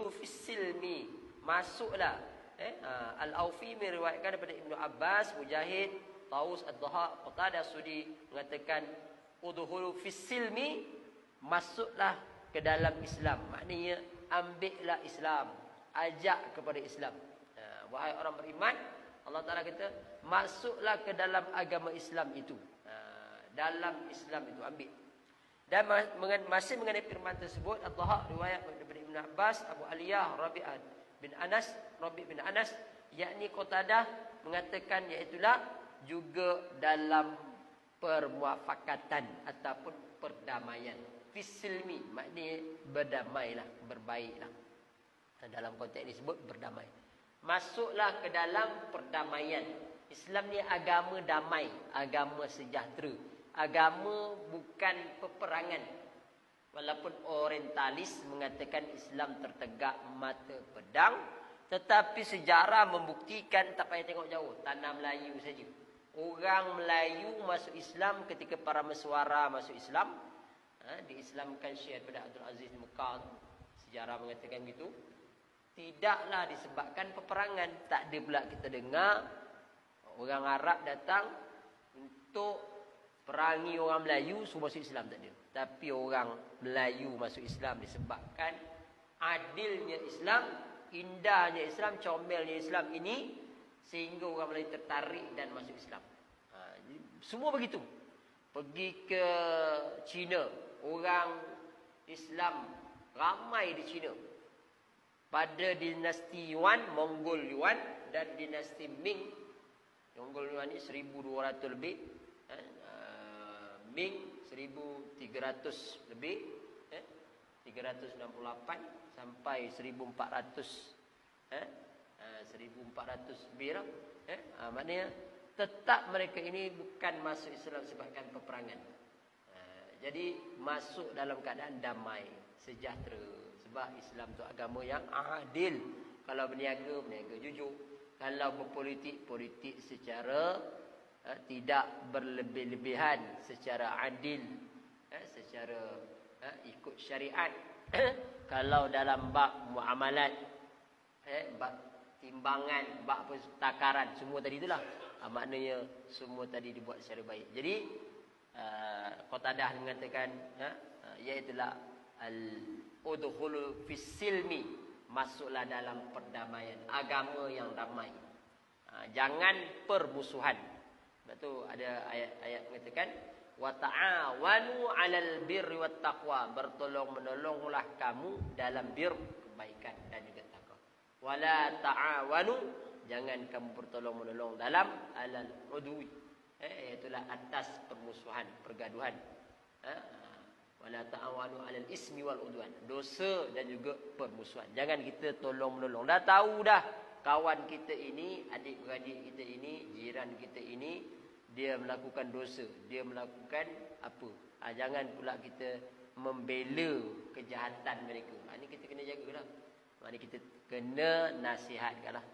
Udkhulu fis silmi, masuklah. Al-Aufi meriwayatkan daripada Ibnu Abbas, Mujahid, Taus, Ad-Dhahak, Qatadah Sudi mengatakan udkhulu fis silmi, masuklah ke dalam Islam. Maknanya ambillah Islam, ajak kepada Islam. Wahai orang beriman, Allah Taala kata masuklah ke dalam agama Islam itu. Dalam Islam itu ambil. Dan masih mengenai firman tersebut, Ad-Dhahak riwayat daripada Ibnu Abbas, Abu Aliyah, Rabi' bin Anas, yakni Qatadah mengatakan iaitulah juga dalam permuafakatan ataupun perdamaian. Fisilmi maknanya berdamailah, berbaiklah. Dalam konteks ini sebut berdamai. Masuklah ke dalam perdamaian. Islam ni agama damai, agama sejahtera, agama bukan peperangan. Walaupun orientalis mengatakan Islam tertegak mata pedang, tetapi sejarah membuktikan tak payah tengok jauh, tanah Melayu saja. Orang Melayu masuk Islam ketika para mesuara masuk Islam, diislamkan Syekh daripada Abdul Aziz di Mekah. Sejarah mengatakan gitu. Tidaklah disebabkan peperangan. Tak ada pula kita dengar orang Arab datang untuk perangi orang Melayu suruh masuk Islam, tak ada. Tapi orang Melayu masuk Islam disebabkan adilnya Islam, indahnya Islam, comelnya Islam ini, sehingga orang Melayu tertarik dan masuk Islam. Semua begitu. Pergi ke China, orang Islam ramai di China. Pada dinasti Yuan, Mongol Yuan, dan dinasti Ming. Mongol Yuan ni 1200 lebih, Ming 1300 lebih, 368 sampai 1400, 1400 lebih lah. Maknanya tetap mereka ini bukan masuk Islam sebabkan peperangan. Jadi masuk dalam keadaan damai, sejahtera. Sebab Islam tu agama yang adil. Kalau berniaga, berniaga jujur. Kalau berpolitik, politik secara tidak berlebih-lebihan, secara adil, secara ikut syariat. Kalau dalam bab muamalat, bab timbangan, bab takaran, semua tadi itulah. Maknanya semua tadi dibuat secara baik. Jadi Qatadah mengatakan iaitulah al-udkhulu fis silmi, masuklah dalam perdamaian, agama yang damai. Jangan permusuhan. Sebab tu ada ayat-ayat mengatakan wa ta'awanu 'alal birri wat taqwa, bertolong-menolonglah kamu dalam bir, kebaikan dan juga takwa. Wala ta'awanu, jangan kamu bertolong-menolong dalam alal udwi, itulah atas permusuhan, pergaduhan. Wala ta'awanu 'alal ismi wal udwan, dosa dan juga permusuhan. Jangan kita tolong-menolong. Dah tahu dah kawan kita ini, adik-beradik kita ini, jiran kita ini, dia melakukan dosa, dia melakukan apa. Jangan pula kita membela kejahatan mereka. Ini kita kena jaga lah. Ini kita kena nasihatkanlah.